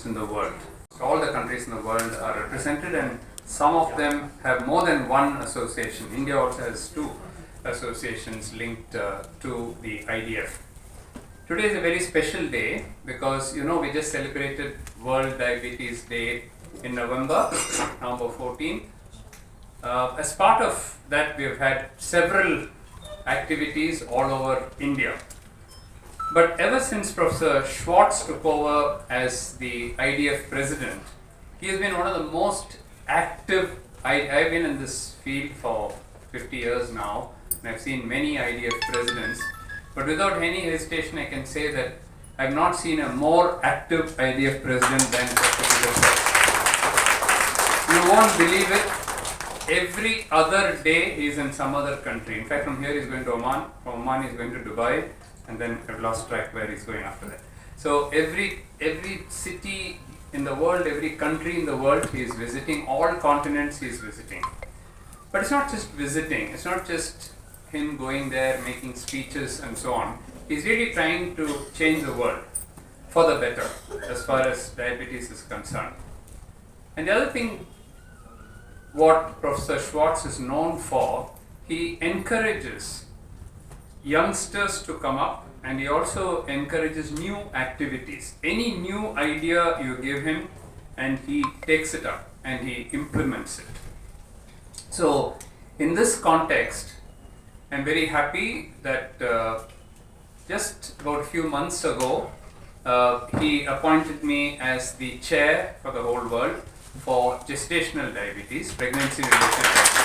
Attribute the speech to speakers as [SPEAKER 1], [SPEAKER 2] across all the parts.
[SPEAKER 1] In the world. All the countries in the world are represented, and some of them have more than one association. India also has two associations linked to the IDF. Today is a very special day because we just celebrated World Diabetes Day in November 14. As part of that, we have had several activities all over India. But ever since Professor Schwartz took over as the IDF president, he has been one of the most active. I've been in this field for 50 years now, and I've seen many IDF presidents. But without any hesitation, I can say that I've not seen a more active IDF president than Professor Schwartz. You won't believe it. Every other day he is in some other country. In fact, from here he's going to Oman. From Oman he's going to Dubai. And then I've lost track where he's going after that. So every city in the world, every country in the world he is visiting, all continents he is visiting. But it's not just visiting, it's not just him going there, making speeches and so on. He's really trying to change the world for the better as far as diabetes is concerned. And the other thing, what Professor Schwartz is known for, he encourages youngsters to come up, and he also encourages new activities. Any new idea you give him, and he takes it up and he implements it. So in this context, I'm very happy that just about a few months ago he appointed me as the chair for the whole world for gestational diabetes, pregnancy related diabetes.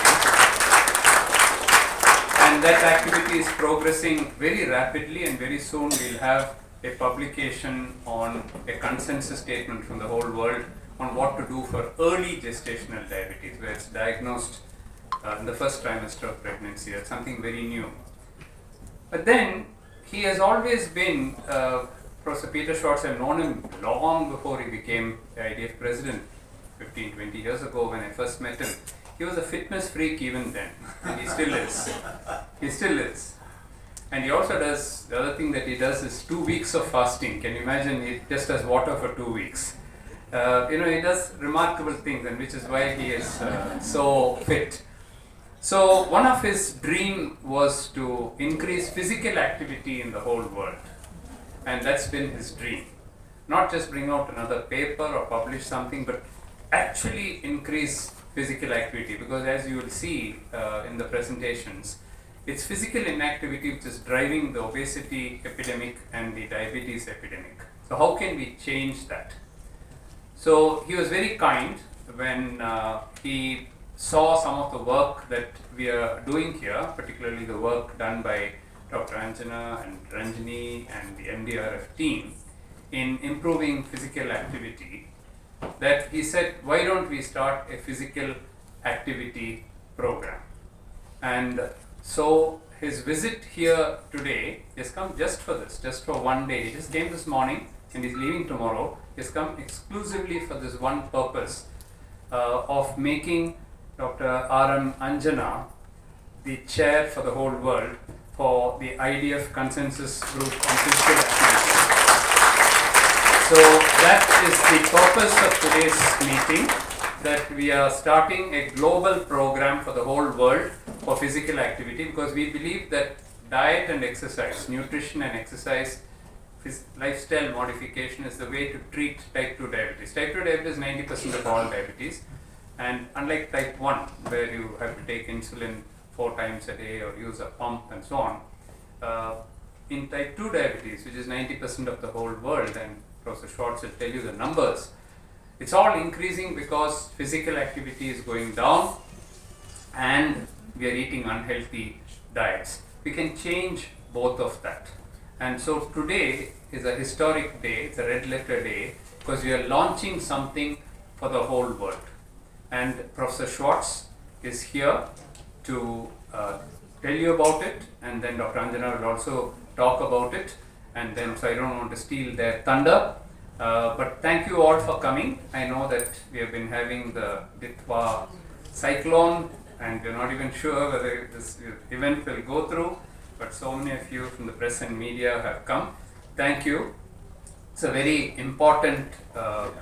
[SPEAKER 1] And that activity is progressing very rapidly, and very soon we'll have a publication on a consensus statement from the whole world on what to do for early gestational diabetes, where it's diagnosed in the first trimester of pregnancy. That's something very new. But then he has always been, Professor Peter Schwartz, I've known him long before he became the IDF president 15-20 years ago when I first met him. He was a fitness freak even then, and he still is. He still is. And he also does, the other thing that he does is 2 weeks of fasting. Can you imagine? He just does water for 2 weeks. He does remarkable things, and which is why he is so fit. So one of his dream was to increase physical activity in the whole world. And that's been his dream. Not just bring out another paper or publish something, but actually increase physical activity, because as you will see in the presentations, it's physical inactivity which is driving the obesity epidemic and the diabetes epidemic. So how can we change that? So he was very kind when he saw some of the work that we are doing here, particularly the work done by Dr. Anjana and Ranjani and the MDRF team in improving physical activity, that he said, why don't we start a physical activity program? And so his visit here today has come just for this, just for one day. He just came this morning and he's leaving tomorrow. He has come exclusively for this one purpose of making Dr. R.M. Anjana the chair for the whole world for the IDF consensus group on physical activity. So that is the purpose of today's meeting, that we are starting a global program for the whole world for physical activity, because we believe that diet and exercise, nutrition and exercise, lifestyle modification is the way to treat type 2 diabetes. Type 2 diabetes is 90% of all diabetes, and unlike type 1 where you have to take insulin 4 times a day or use a pump and so on, in type 2 diabetes, which is 90% of the whole world, and Professor Schwartz will tell you the numbers, it's all increasing because physical activity is going down and we are eating unhealthy diets. We can change both of that. And so today is a historic day, it's a red letter day, because we are launching something for the whole world. And Professor Schwartz is here to tell you about it, and then Dr. Anjana will also talk about it. And then, so I don't want to steal their thunder. But thank you all for coming. I know that we have been having the Ditwa cyclone and we're not even sure whether this event will go through, but so many of you from the press and media have come. Thank you. It's a very important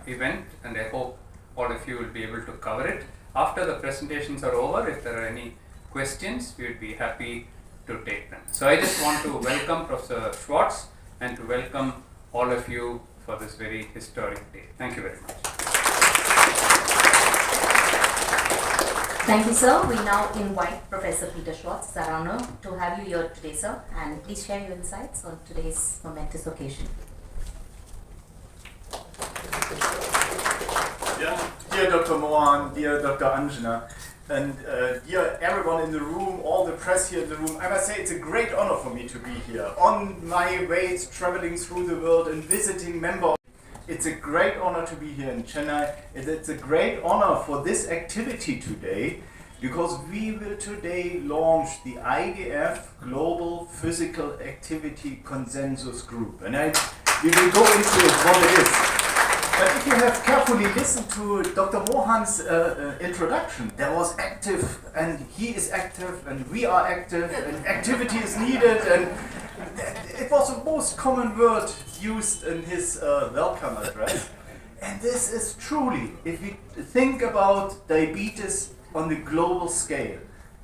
[SPEAKER 1] event and I hope all of you will be able to cover it. After the presentations are over, if there are any questions, we would be happy to take them. So I just want to welcome Professor Schwartz and to welcome all of you for this very historic day. Thank you very much.
[SPEAKER 2] Thank you, sir. We now invite Professor Peter Schwartz. It's our honor to have you here today, sir. And please share your insights on today's momentous occasion.
[SPEAKER 3] Yeah. Dear Dr. Mohan, dear Dr. Anjana, and dear everyone in the room, all the press here in the room, I must say it's a great honor for me to be here. On my ways traveling through the world and visiting members, it's a great honor to be here in Chennai. It's a great honor for this activity today because we will today launch the IDF Global Physical Activity Consensus Group. And we will go into what it is. But if you have carefully listened to Dr. Mohan's introduction, there was active, and he is active, and we are active, and activity is needed, and it was the most common word used in his welcome address. And this is truly, if we think about diabetes on the global scale,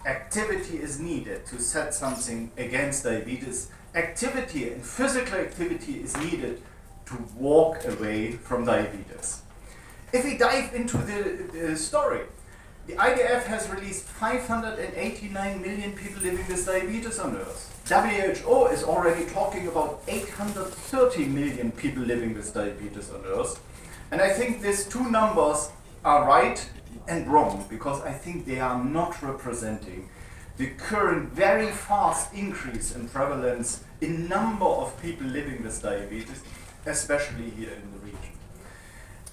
[SPEAKER 3] activity is needed to set something against diabetes. Activity and physical activity is needed to walk away from diabetes. If we dive into the story, the IDF has released 589 million people living with diabetes on Earth. WHO is already talking about 830 million people living with diabetes on Earth. And I think these two numbers are right and wrong because I think they are not representing the current very fast increase in prevalence in number of people living with diabetes, especially here in the region.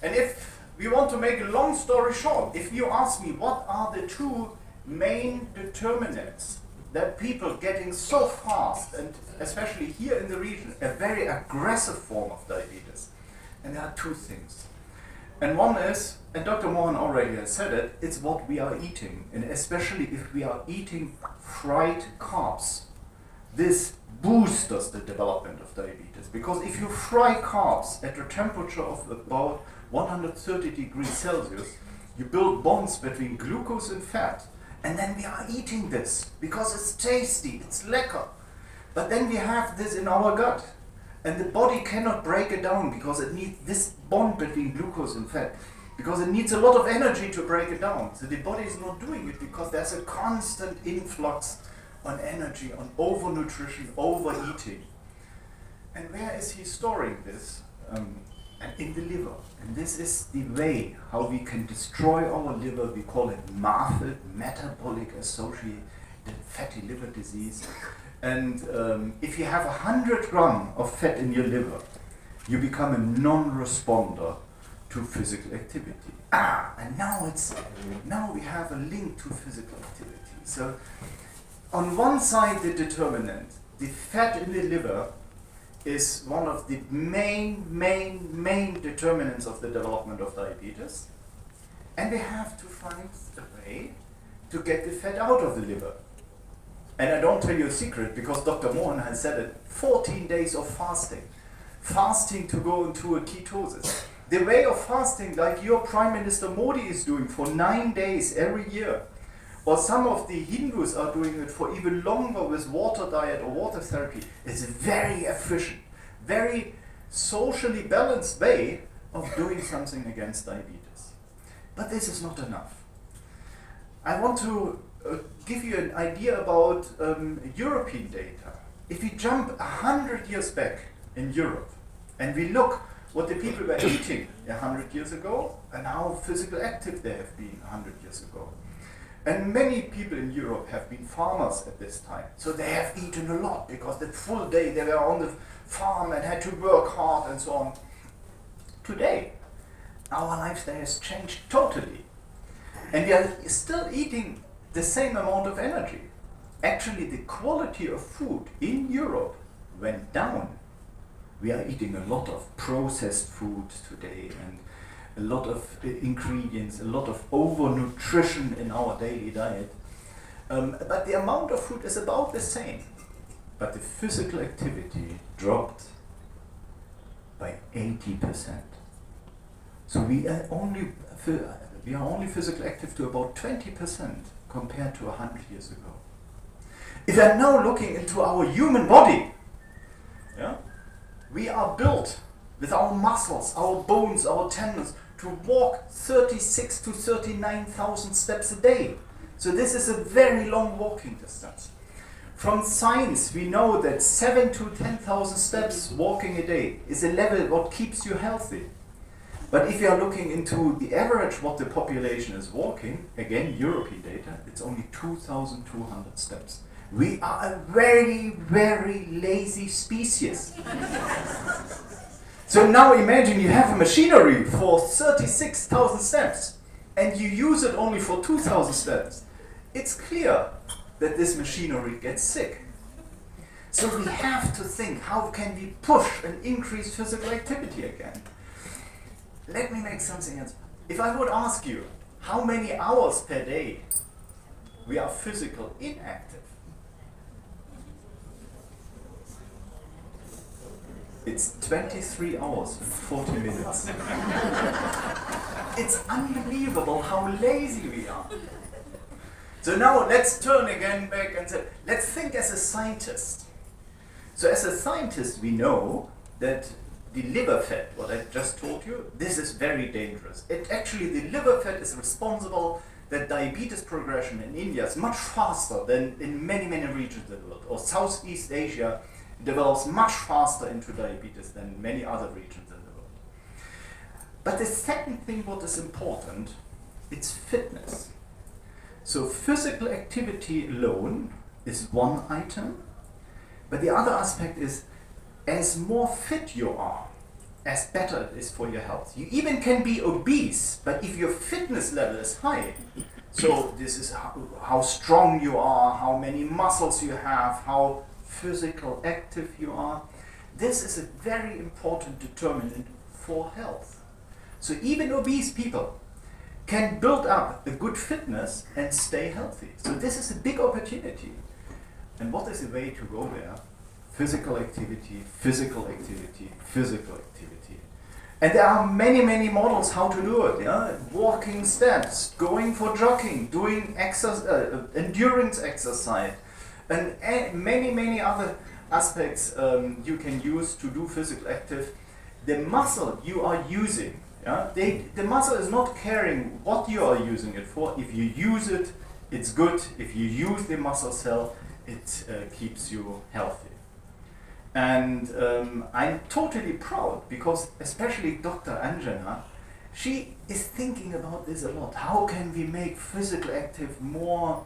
[SPEAKER 3] And if we want to make a long story short, if you ask me what are the two main determinants that people getting so fast, and especially here in the region, a very aggressive form of diabetes, and there are two things. And one is, and Dr. Mohan already has said it, it's what we are eating, and especially if we are eating fried carbs. This boosts the development of diabetes because if you fry carbs at a temperature of about 130 degrees Celsius, you build bonds between glucose and fat, and then we are eating this because it's tasty, it's lekker. But then we have this in our gut, and the body cannot break it down because it needs this bond between glucose and fat, because it needs a lot of energy to break it down. So the body is not doing it because there's a constant influx on energy, on overnutrition, overeating. And where is he storing this? In the liver. And this is the way how we can destroy our liver. We call it MAFLD, metabolic associated fatty liver disease. And if you have 100 grams of fat in your liver, you become a non-responder to physical activity. And now we have a link to physical activity. So on one side, the determinant, the fat in the liver, is one of the main determinants of the development of diabetes. And we have to find a way to get the fat out of the liver. And I don't tell you a secret because Dr. Mohan has said it, 14 days of fasting. Fasting to go into a ketosis. The way of fasting, like your Prime Minister Modi is doing for 9 days every year, or some of the Hindus are doing it for even longer with water diet or water therapy, is a very efficient, very socially balanced way of doing something against diabetes. But this is not enough. I want to give you an idea about European data. If we jump 100 years back in Europe and we look what the people were eating 100 years ago and how physical active they have been 100 years ago. And many people in Europe have been farmers at this time. So they have eaten a lot because the full day they were on the farm and had to work hard and so on. Today, our lifestyle has changed totally. And we are still eating the same amount of energy. Actually, the quality of food in Europe went down We are eating a lot of processed food today and a lot of ingredients, a lot of overnutrition in our daily diet. But the amount of food is about the same. But the physical activity dropped by 80%. So we are only physically active to about 20% compared to 100 years ago. If I'm now looking into our human body, yeah, we are built with our muscles, our bones, our tendons to walk 36 to 39,000 steps a day. So this is a very long walking distance. From science, we know that 7 to 10,000 steps walking a day is a level what keeps you healthy. But if you are looking into the average what the population is walking, again European data, it's only 2,200 steps. We are a very, very lazy species. So now imagine you have a machinery for 36,000 steps and you use it only for 2,000 steps. It's clear that this machinery gets sick. So we have to think, how can we push and increase physical activity again? Let me make something else. If I would ask you, how many hours per day we are physical inactive? It's 23 hours and 40 minutes. It's unbelievable how lazy we are. So now let's turn again back and say, let's think as a scientist. So as a scientist, we know that the liver fat, what I just told you, this is very dangerous. Actually, the liver fat is responsible that diabetes progression in India is much faster than in many, many regions of the world. Or Southeast Asia develops much faster into diabetes than many other regions in the world. But the second thing what is important, it's fitness. So physical activity alone is one item, but the other aspect is as more fit you are, as better it is for your health. You even can be obese, but if your fitness level is high, so this is how strong you are, how many muscles you have, how physical active you are, this is a very important determinant for health. So even obese people can build up a good fitness and stay healthy. So this is a big opportunity. And what is the way to go there? Physical activity, physical activity, physical activity. And there are many, many models how to do it. Yeah? Walking steps, going for jogging, doing endurance exercise, and many, many other aspects you can use to do physical active. The muscle you are using, yeah? The muscle is not caring what you are using it for. If you use it, it's good. If you use the muscle cell, it keeps you healthy. And I'm totally proud because especially Dr. Anjana, she is thinking about this a lot. How can we make physical active more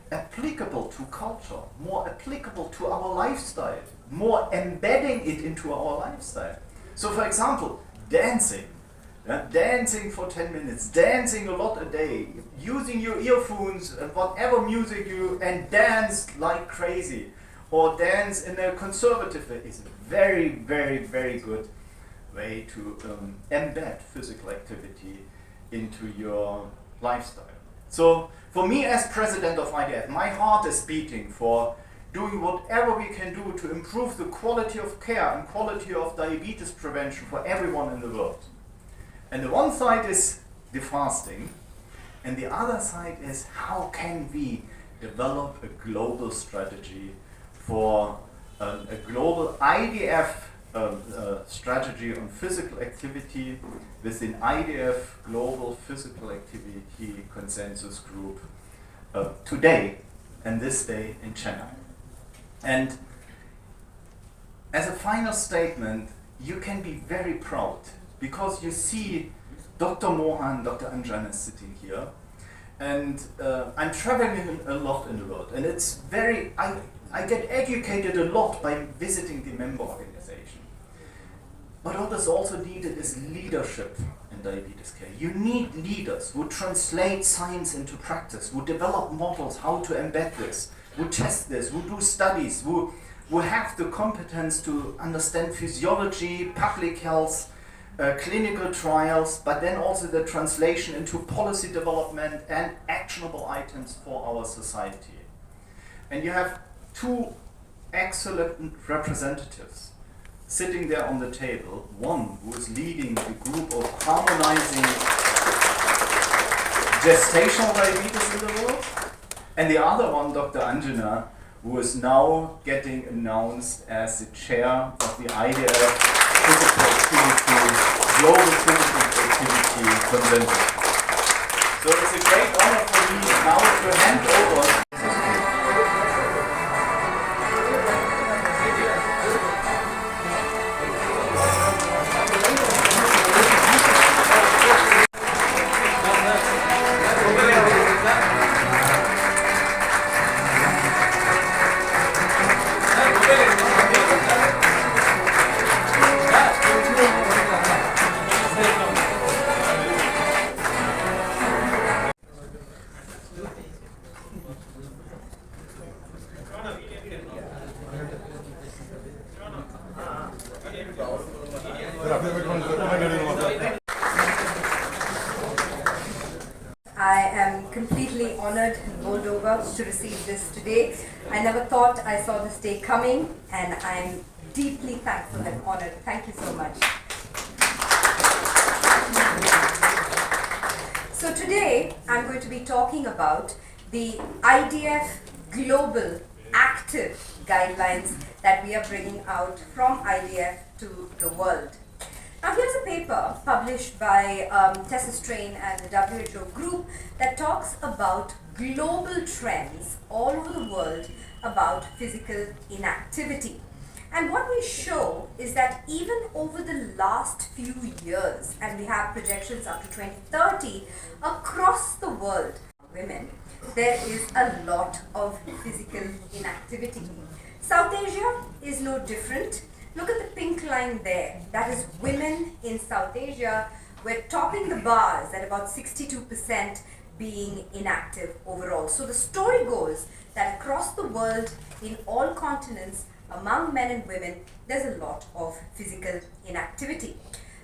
[SPEAKER 3] applicable to culture, more applicable to our lifestyle, more embedding it into our lifestyle? So for example, dancing. Dancing for 10 minutes, dancing a lot a day, using your earphones and whatever music and dance like crazy, or dance in a conservative way is a very, very, very good way to embed physical activity into your lifestyle. So for me as president of IDF, my heart is beating for doing whatever we can do to improve the quality of care and quality of diabetes prevention for everyone in the world. And the one side is the fasting, and the other side is how can we develop a global strategy for a global IDF strategy on physical activity within IDF Global Physical Activity Consensus Group today and this day in Chennai. And as a final statement, you can be very proud because you see Dr. Mohan, Dr. Anjana sitting here, and I'm traveling a lot in the world, and it's very, I get educated a lot by visiting the member organization. But what is also needed is leadership in diabetes care. You need leaders who translate science into practice, who develop models how to embed this, who test this, who do studies, who who have the competence to understand physiology, public health, clinical trials, but then also the translation into policy development and actionable items for our society. And you have two excellent representatives sitting there on the table. One who is leading the group of harmonizing gestational diabetes in the world, and the other one, Dr. Anjana, who is now getting announced as the chair of the IDF Physical Activity, Global Physical Activity Convention. So it's a great honor for me now to hand over.
[SPEAKER 4] I am completely honored and bowled over to receive this today. I never thought I saw this day coming, and I'm deeply thankful and honored. Thank you so much. So today I'm going to be talking about the IDF Global Active Guidelines that we are bringing out from IDF to the world. Now here's a paper published by Tessa Strain and the WHO group that talks about global trends all over the world about physical inactivity. And what we show is that even over the last few years, and we have projections up to 2030, across the world, women, there is a lot of physical inactivity. South Asia is no different. Look at the pink line there. That is women in South Asia. We're topping the bars at about 62% being inactive overall. So the story goes that across the world, in all continents, among men and women, there's a lot of physical inactivity.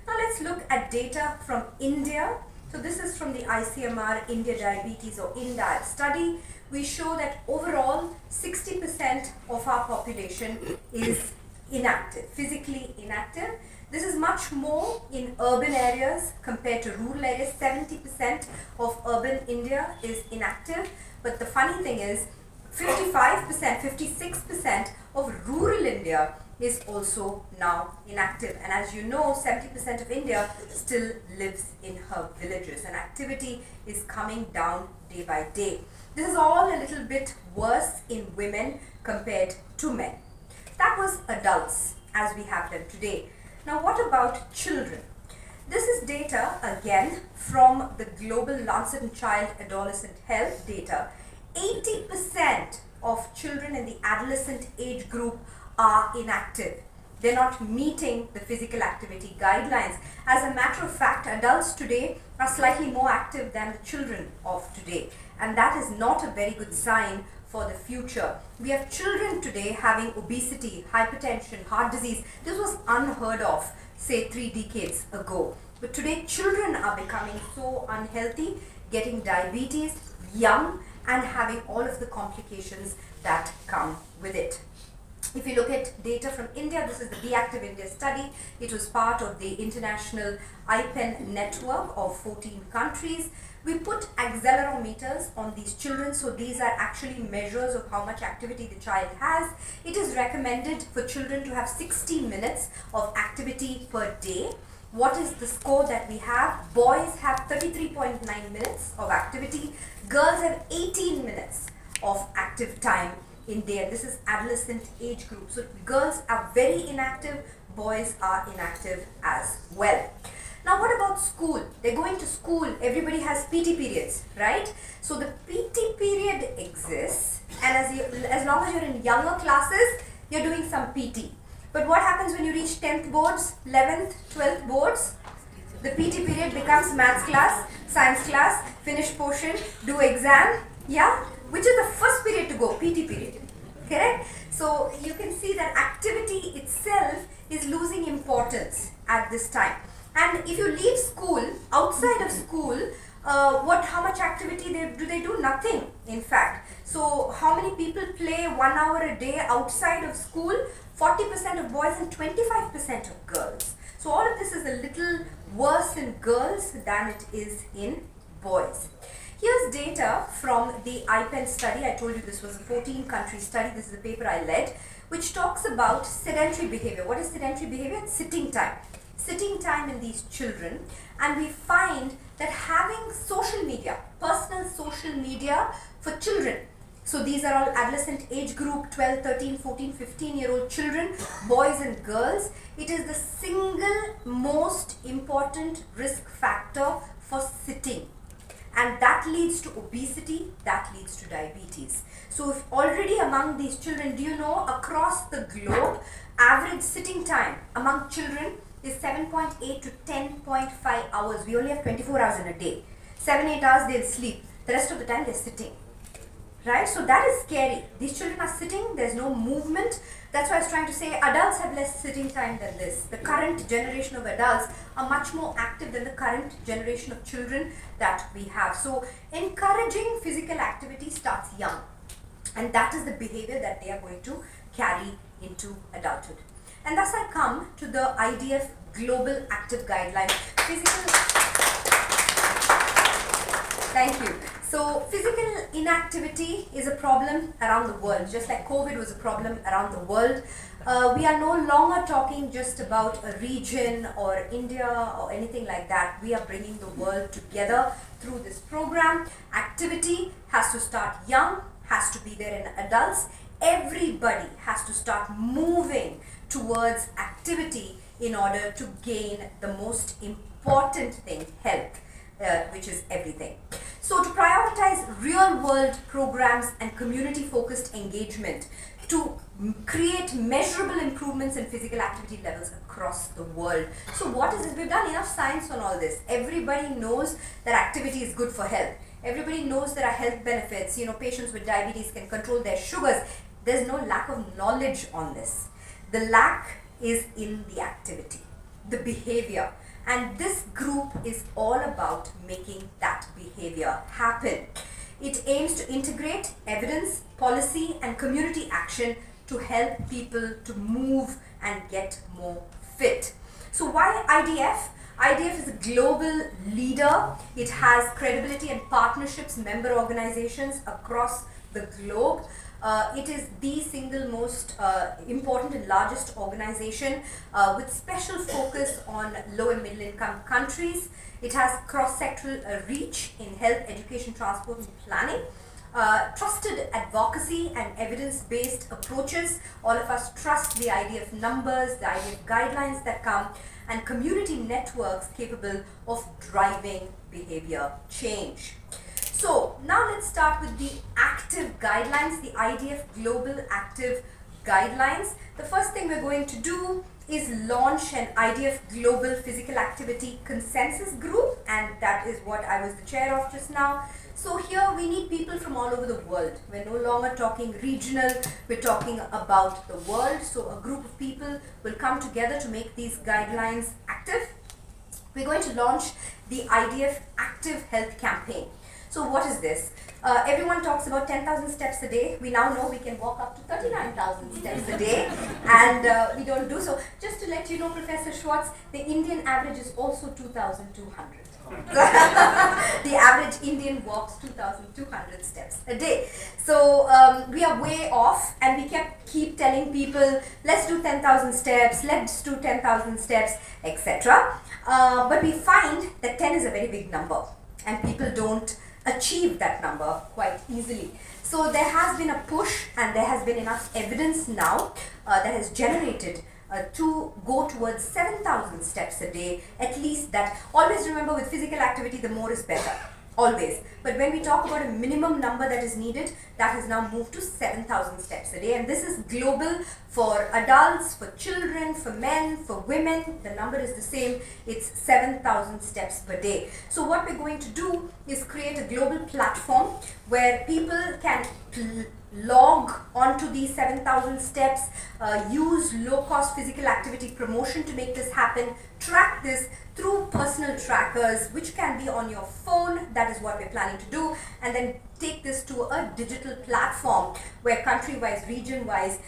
[SPEAKER 4] Now let's look at data from India. So this is from the ICMR India Diabetes or INDIAB study. We show that overall 60% of our population is inactive, physically inactive. This is much more in urban areas compared to rural areas. 70% of urban India is inactive. But the funny thing is 55%, 56% of rural India is also now inactive. And as you know, 70% of India still lives in her villages, and activity is coming down day by day. This is all a little bit worse in women compared to men. That was adults as we have them today. Now what about children? This is data again from the Global Lancet and Child Adolescent Health data. 80% of children in the adolescent age group are inactive. They're not meeting the physical activity guidelines. As a matter of fact, adults today are slightly more active than the children of today. And that is not a very good sign for the future. We have children today having obesity, hypertension, heart disease. This was unheard of, say 3 decades ago. But today children are becoming so unhealthy, getting diabetes young and having all of the complications that come with it. If you look at data from India, this is the Be Active India study. It was part of the international IPEN network of 14 countries. We put accelerometers on these children, so these are actually measures of how much activity the child has. It is recommended for children to have 60 minutes of activity per day. What is the score that we have? Boys have 33.9 minutes of activity. Girls have 18 minutes of active time in there. This is adolescent age group. So girls are very inactive, boys are inactive as well. Now what about school? They're going to school, everybody has PT periods, right? So the PT period exists, and as long as you're in younger classes, you're doing some PT. But what happens when you reach 10th boards, 11th, 12th boards? The PT period becomes maths class, science class, finish portion, do exam, yeah? Which is the first period to go? PT period. Correct? So you can see that activity itself is losing importance at this time. And if you leave school, outside of school, how much activity do they do? Nothing, in fact. So how many people play 1 hour a day outside of school? 40% of boys and 25% of girls. So all of this is a little worse in girls than it is in boys. Here's data from the IPEN study. I told you this was a 14-country study. This is a paper I led, which talks about sedentary behavior. What is sedentary behavior? It's sitting time. Sitting time in these children, and we find that having social media, personal social media for children, so these are all adolescent age group, 12, 13, 14, 15-year-old children, boys and girls, it is the single most important risk factor for sitting. And that leads to obesity, that leads to diabetes. So if already among these children, do you know across the globe, average sitting time among children is 7.8 to 10.5 hours. We only have 24 hours in a day. 7-8 hours they'll sleep. The rest of the time they're sitting. Right? So that is scary. These children are sitting, there's no movement. That's why I was trying to say adults have less sitting time than this. The current generation of adults are much more active than the current generation of children that we have. So encouraging physical activity starts young. And that is the behavior that they are going to carry into adulthood. And thus I come to the IDF Global Active Guidelines. Thank you. So physical inactivity is a problem around the world, just like COVID was a problem around the world. We are no longer talking just about a region or India or anything like that. We are bringing the world together through this program. Activity has to start young, has to be there in adults. Everybody has to start moving towards activity in order to gain the most important thing, health, which is everything. So to prioritize real world programs and community focused engagement to create measurable improvements in physical activity levels across the world. So what is it? We've done enough science on all this. Everybody knows that activity is good for health. Everybody knows there are health benefits. You know, patients with diabetes can control their sugars. There's no lack of knowledge on this. The lack is in the activity, the behavior. And this group is all about making that behavior happen. It aims to integrate evidence, policy, and community action to help people to move and get more fit. So why IDF? IDF is a global leader. It has credibility and partnerships, member organizations across the globe. It is the single most important and largest organization with special focus on low and middle income countries. It has cross-sectoral reach in health, education, transport and planning. Trusted advocacy and evidence-based approaches. All of us trust the IDF numbers, the IDF guidelines that come, and community networks capable of driving behavior change. So now let's start with the active guidelines, the IDF Global Active Guidelines. The first thing we're going to do is launch an IDF Global Physical Activity Consensus Group, and that is what I was the chair of just now. So here we need people from all over the world. We're no longer talking regional, we're talking about the world. So a group of people will come together to make these guidelines active. We're going to launch the IDF Active Health Campaign. So what is this? Everyone talks about 10,000 steps a day. We now know we can walk up to 39,000 steps a day, and we don't do so. Just to let you know, Professor Schwartz, the Indian average is also 2,200. The average Indian walks 2,200 steps a day. So we are way off, and we keep telling people, let's do 10,000 steps, let's do 10,000 steps, etc. But we find that 10 is a very big number, and people don't achieve that number quite easily. So there has been a push, and there has been enough evidence now that has generated to go towards 7,000 steps a day, at least that. Always remember, with physical activity, the more is better, always. But when we talk about a minimum number that is needed, that has now moved to 7,000 steps a day, and this is global for adults, for children, for men, for women. The number is the same. It's 7,000 steps per day. So what we're going to do is create a global platform where people can log onto these 7,000 steps, use low-cost physical activity promotion to make this happen, track this through personal trackers which can be on your phone. That is what we're planning to do, and then take this to a digital platform where country-wise, region-wise,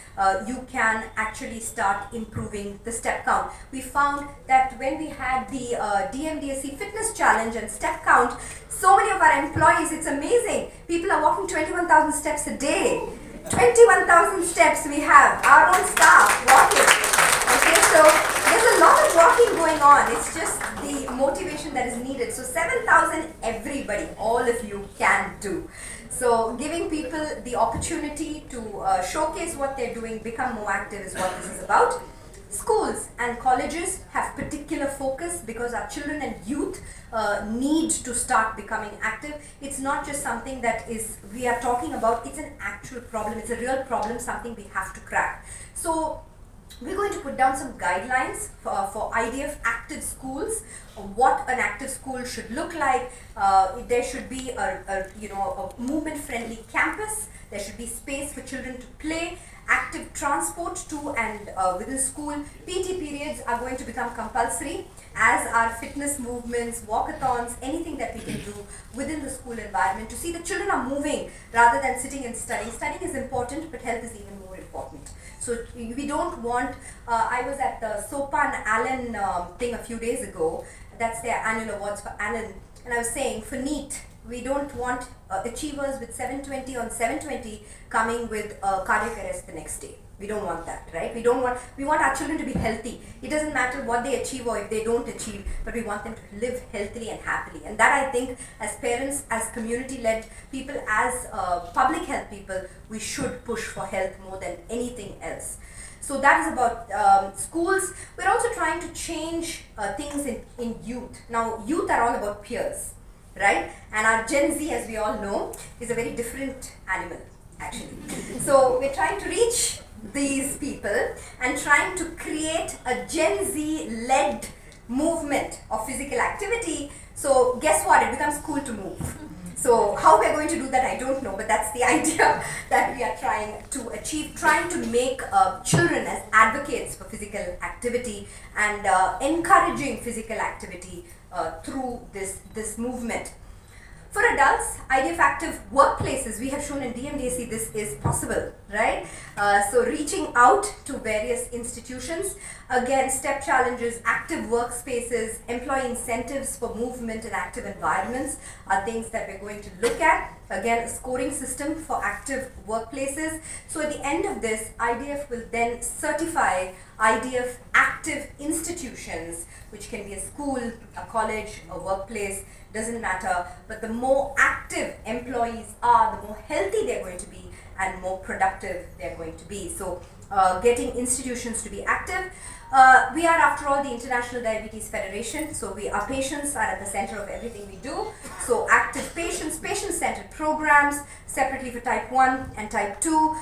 [SPEAKER 4] you can actually start improving the step count. We found that when we had the DMDSC fitness challenge and step count, so many of our employees, it's amazing, people are walking 21,000 steps a day. 21,000 steps we have, our own staff walking. Okay, so there's a lot of walking going on. It's just the motivation that is needed. So 7,000 everybody, all of you can do. So giving people the opportunity to showcase what they're doing, become more active is what this is about. Schools and colleges have particular focus because our children and youth need to start becoming active. It's not just something that we are talking about, it's an actual problem, it's a real problem, something we have to crack. So we're going to put down some guidelines for IDF active schools, what an active school should look like. There should be a movement-friendly campus. There should be space for children to play, active transport to and within school. PT periods are going to become compulsory, as are fitness movements, walkathons, anything that we can do within the school environment to see the children are moving rather than sitting and studying. Studying is important, but health is even more important. So we don't want, I was at the Sopan Allen thing a few days ago, that's their annual awards for Allen, and I was saying for NEET, we don't want achievers with 720 on 720 coming with cardiac arrest the next day. We don't want that, right? We want our children to be healthy. It doesn't matter what they achieve or if they don't achieve, but we want them to live healthily and happily. And that, I think, as parents, as community-led people, as public health people, we should push for health more than anything else. So that is about schools. We're also trying to change things in youth. Now, youth are all about peers, right? And our Gen Z, as we all know, is a very different animal, actually. So we're trying to reach these people and trying to create a Gen Z-led movement of physical activity. So guess what? It becomes cool to move. So how we're going to do that, I don't know, but that's the idea that we are trying to achieve, trying to make children as advocates for physical activity and encouraging physical activity through this movement. For adults, IDF active workplaces, we have shown in DMDSC this is possible, right? So reaching out to various institutions, again, step challenges, active workspaces, employee incentives for movement and active environments are things that we're going to look at. Again, a scoring system for active workplaces. So at the end of this, IDF will then certify IDF active institutions, which can be a school, a college, a workplace, doesn't matter, but the more active employees are, the more healthy they're going to be and more productive they're going to be. So getting institutions to be active. We are, after all, the International Diabetes Federation, so our patients are at the center of everything we do. So active patients, patient-centered programs, separately for type 1 and type 2,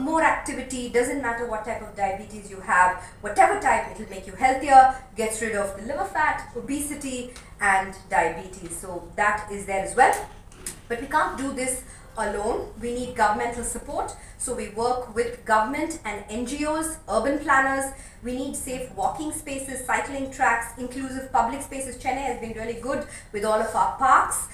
[SPEAKER 4] more activity, doesn't matter what type of diabetes you have, whatever type, it will make you healthier, gets rid of the liver fat, obesity, and diabetes. So that is there as well. But we can't do this alone. We need governmental support. So we work with government and NGOs, urban planners. We need safe walking spaces, cycling tracks, inclusive public spaces. Chennai has been really good with all of our parks.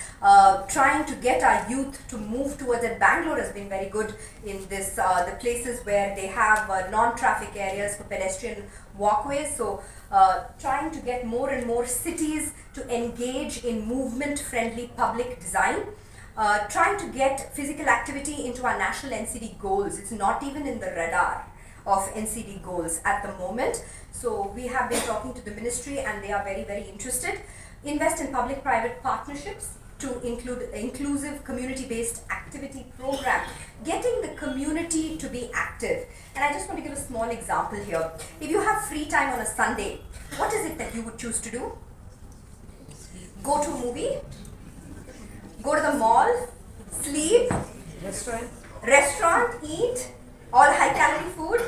[SPEAKER 4] Trying to get our youth to move towards it. Bangalore has been very good in this, the places where they have non-traffic areas for pedestrian walkways. So trying to get more and more cities to engage in movement-friendly public design. Trying to get physical activity into our national NCD goals. It's not even in the radar of NCD goals at the moment. So we have been talking to the ministry and they are very, very interested. Invest in public-private partnerships to include inclusive community-based activity program. Getting the community to be active. And I just want to give a small example here. If you have free time on a Sunday, what is it that you would choose to do? Go to a movie? Go to the mall, sleep, restaurant, eat, all high calorie food.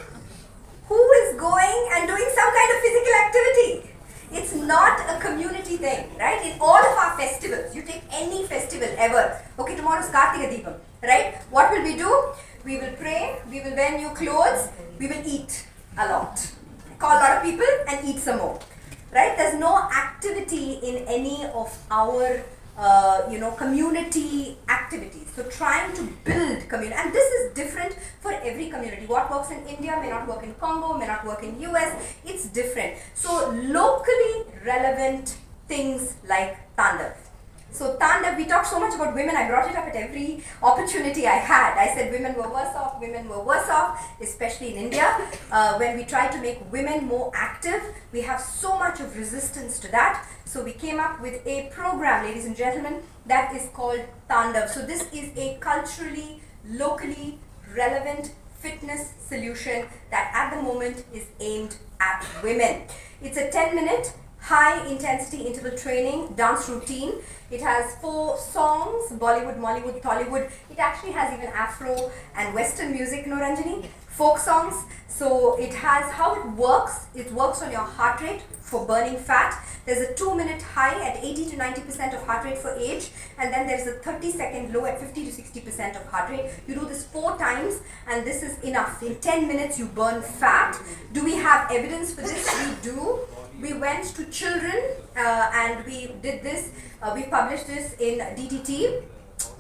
[SPEAKER 4] Who is going and doing some kind of physical activity? It's not a community thing, right? In all of our festivals, you take any festival ever. Okay, tomorrow's Kartika Deepam. right? What will we do? We will pray, we will wear new clothes, we will eat a lot. Call a lot of people and eat some more, right? There's no activity in any of our community activities. So trying to build community, and this is different for every community. What works in India may not work in Congo, may not work in US, it's different. So locally relevant things like Tandav. So Tandav, we talked so much about women, I brought it up at every opportunity I had. I said women were worse off, especially in India. When we try to make women more active, we have so much of resistance to that. So we came up with a program, ladies and gentlemen, that is called Tandav. So this is a culturally, locally relevant fitness solution that at the moment is aimed at women. It's a 10-minute high intensity interval training dance routine. It has 4 songs, Bollywood, Mollywood, Tollywood. It actually has even Afro and Western music, no Ranjani? Folk songs. So it has how it works on your heart rate for burning fat. There's a 2-minute high at 80 to 90% of heart rate for age, and then there's a 30-second low at 50 to 60% of heart rate. You do this 4 times and this is enough. In 10 minutes you burn fat. Do we have evidence for this? We do. We went to children and we did this, we published this in DTT,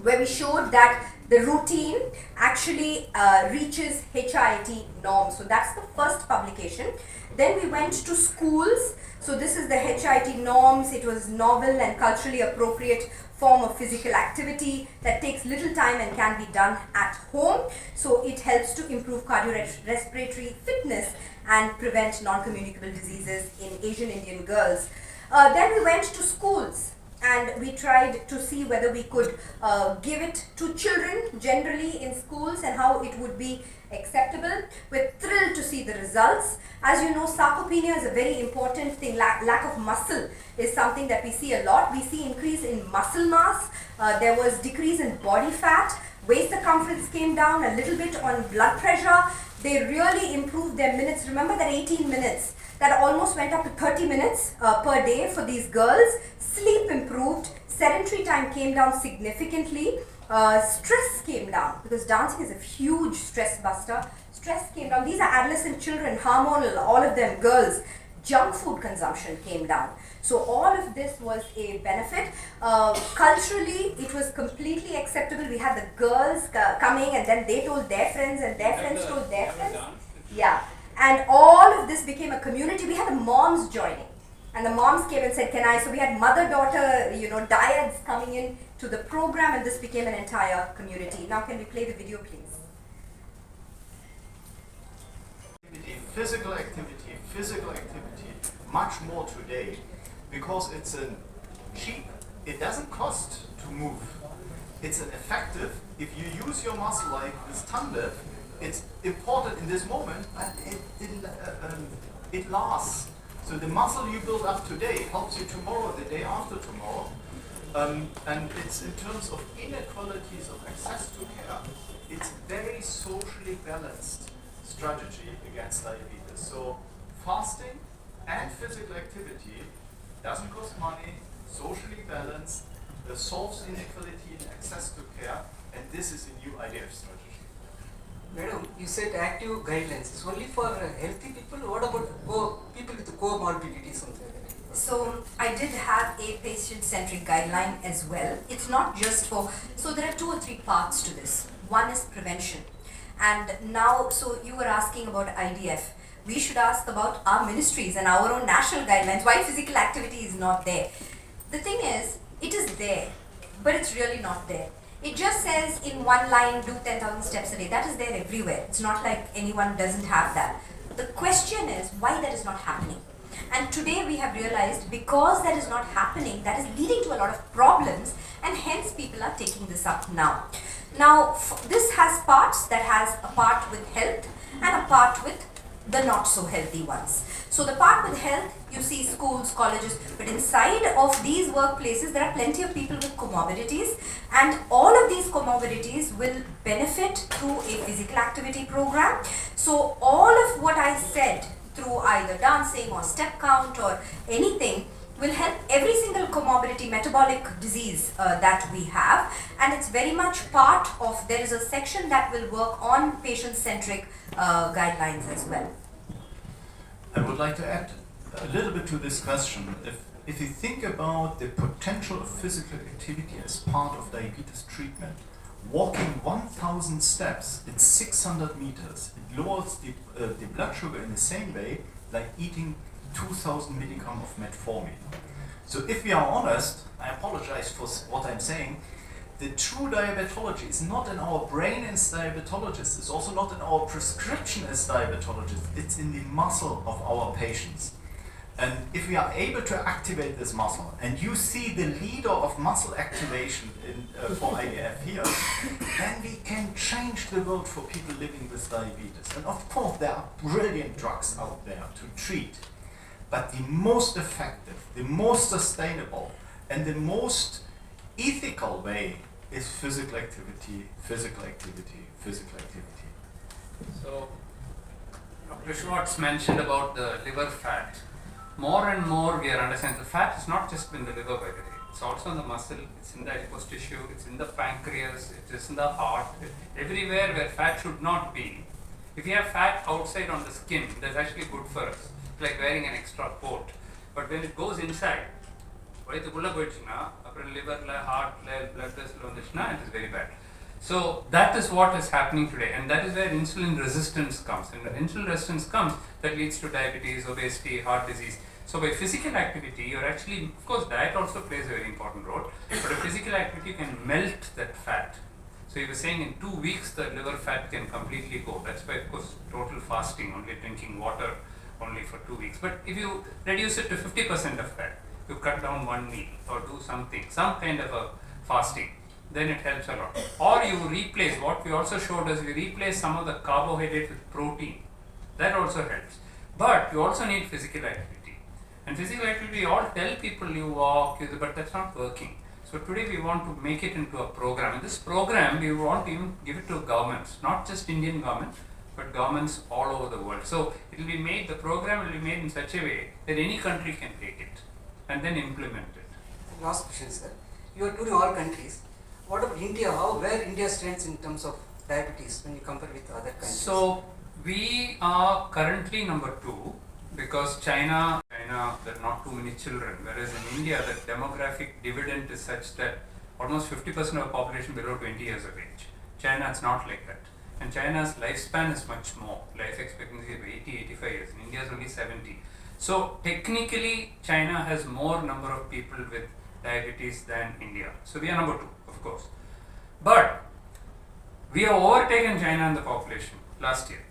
[SPEAKER 4] where we showed that the routine actually reaches HIIT norms. So that's the first publication. Then we went to schools. So this is the HIIT norms. It was novel and culturally appropriate form of physical activity that takes little time and can be done at home. So it helps to improve cardiorespiratory fitness and prevent non-communicable diseases in Asian Indian girls. Then we went to schools and we tried to see whether we could give it to children generally in schools and how it would be acceptable. We're thrilled to see the results. As you know, sarcopenia is a very important thing. Lack of muscle is something that we see a lot. We see increase in muscle mass. There was decrease in body fat. Waist circumference came down a little bit on blood pressure. They really improved their minutes. Remember that 18 minutes? That almost went up to 30 minutes per day for these girls. Sleep improved. Sedentary time came down significantly. Stress came down because dancing is a huge stress buster. Stress came down. These are adolescent children, hormonal, all of them girls. Junk food consumption came down. So all of this was a benefit. Culturally, it was completely acceptable. We had the girls coming and then they told their friends and their friends told their friends. Yeah. And all of this became a community. We had the moms joining. And the moms came and said, can I? So we had mother-daughter, dyads coming in to the program, and this became an entire community. Now can we play the video, please?
[SPEAKER 3] Physical activity, much more today, because it's cheap. It doesn't cost to move. It's an effective. If you use your muscle like this Tandav, it's important in this moment, but it lasts. So the muscle you build up today helps you tomorrow, the day after tomorrow. And it's in terms of inequalities of access to care, it's very socially balanced strategy against diabetes. So fasting and physical activity doesn't cost money, socially balanced, solves inequality in access to care, and this is a new IDF strategy.
[SPEAKER 5] Madam, you said active guidelines. It's only for healthy people. What about people with comorbidities? Something like that?
[SPEAKER 2] So I did have a patient-centric guideline as well. It's not just for, so there are 2 or 3 parts to this. One is prevention. And now, so you were asking about IDF. We should ask about our ministries and our own national guidelines. Why physical activity is not there? The thing is, it is there, but it's really not there. It just says in one line, do 10,000 steps a day. That is there everywhere. It's not like anyone doesn't have that. The question is why that is not happening. And today we have realized because that is not happening, that is leading to a lot of problems, and hence people are taking this up now. Now, this has parts that has a part with health and a part with the not so healthy ones. So the part with health, you see schools, colleges, but inside of these workplaces, there are plenty of people with comorbidities, and all of these comorbidities will benefit through a physical activity program. So all of what I said through either dancing or step count or anything will help every single comorbidity, metabolic disease that we have, and it's very much part of, there is a section that will work on patient-centric guidelines as well.
[SPEAKER 3] I would like to add a little bit to this question. If you think about the potential of physical activity as part of diabetes treatment, walking 1,000 steps in 600 meters, it lowers the blood sugar in the same way like eating 2,000 milligrams of metformin. So if we are honest, I apologize for what I'm saying, the true diabetology is not in our brain as diabetologists, it's also not in our prescription as diabetologists, it's in the muscle of our patients. And if we are able to activate this muscle, and you see the leader of muscle activation for IDF here, then we can change the world for people living with diabetes. And of course, there are brilliant drugs out there to treat. But the most effective, the most sustainable, and the most ethical way is physical activity, physical activity, physical activity.
[SPEAKER 1] So, Dr. Schwartz mentioned about the liver fat. More and more we are understanding the fat is not just in the liver, by the way. It's also in the muscle, it's in the adipose tissue, it's in the pancreas, it is in the heart, everywhere where fat should not be. If you have fat outside on the skin, that's actually good for us. It's like wearing an extra coat. But when it goes inside, வயிற்றுக்குள்ள போயிடுச்சுன்னா அப்புறம் லிவர்ல ஹார்ட்ல blood vessel வந்துச்சுன்னா it is very bad. So that is what is happening today, and that is where insulin resistance comes. And when insulin resistance comes, that leads to diabetes, obesity, heart disease. So by physical activity, you're actually, of course, diet also plays a very important role, but a physical activity can melt that fat. So you were saying in 2 weeks the liver fat can completely go. That's why, of course, total fasting, only drinking water only for 2 weeks. But if you reduce it to 50% of fat, you cut down one meal or do something, some kind of a fasting, then it helps a lot. Or you replace, what we also showed is we replace some of the carbohydrate with protein. That also helps. But you also need physical activity. And physical activity, we all tell people you walk, but that's not working. So today we want to make it into a program. And this program, we want to even give it to governments, not just Indian government, but governments all over the world. So it will be made, the program will be made in such a way that any country can take it and then implement it.
[SPEAKER 5] Last question, sir. You are touring all countries. What about India? Where India stands in terms of diabetes when you compare with other countries?
[SPEAKER 1] So we are currently number 2 because China, there are not too many children, whereas in India the demographic dividend is such that almost 50% of the population below 20 years of age. China it's not like that. And China's lifespan is much more, life expectancy of 80-85 years. In India is only 70. So technically China has more number of people with diabetes than India. So we are number 2, of course. But we have overtaken China in the population last year.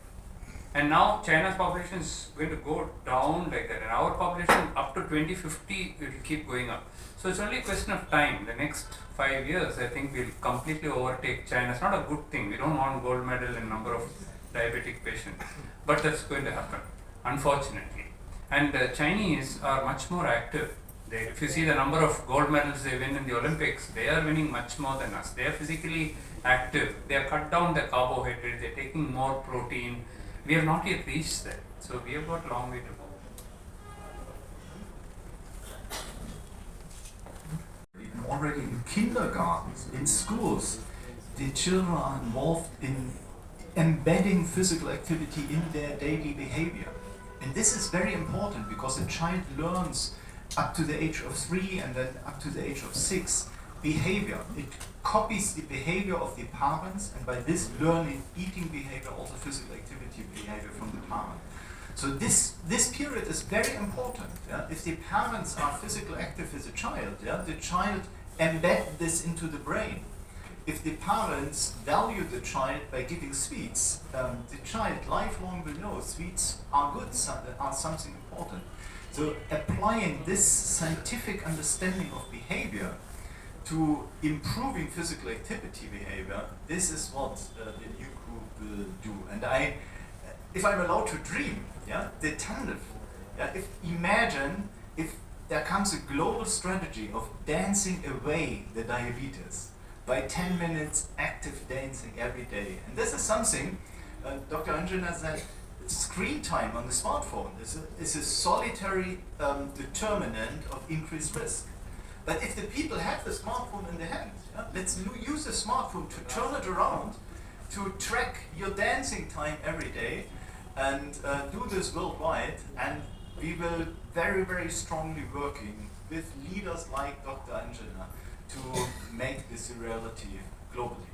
[SPEAKER 1] And now China's population is going to go down like that. And our population up to 2050 it will keep going up. So it's only a question of time. The next 5 years I think we'll completely overtake China. It's not a good thing. We don't want gold medal in number of diabetic patients. But that's going to happen, unfortunately. And the Chinese are much more active. If you see the number of gold medals they win in the Olympics, they are winning much more than us. They are physically active. They have cut down the carbohydrates. They are taking more protein. We have not yet reached that. So we have got a long way to go.
[SPEAKER 3] Already in kindergartens, in schools, the children are involved in embedding physical activity in their daily behavior. And this is very important because a child learns up to the age of 3 and then up to the age of 6 behavior. It copies the behavior of the parents, and by this learning eating behavior, also physical activity behavior from the parent. So this period is very important. Yeah? If the parents are physically active as a child, yeah, the child embed this into the brain. If the parents value the child by giving sweets, the child lifelong will know sweets are good, are something important. So applying this scientific understanding of behavior to improving physical activity behavior, this is what the new group will do. And if I'm allowed to dream, yeah, the tandem, yeah, imagine if there comes a global strategy of dancing away the diabetes by 10 minutes active dancing every day. And this is something Dr. Anjana said, screen time on the smartphone is a solitary determinant of increased risk. But if the people have the smartphone in their hand, let's use the smartphone to turn it around, to track your dancing time every day, and do this worldwide. And we will very, very strongly working with leaders like Dr. Anjana to make this a reality globally.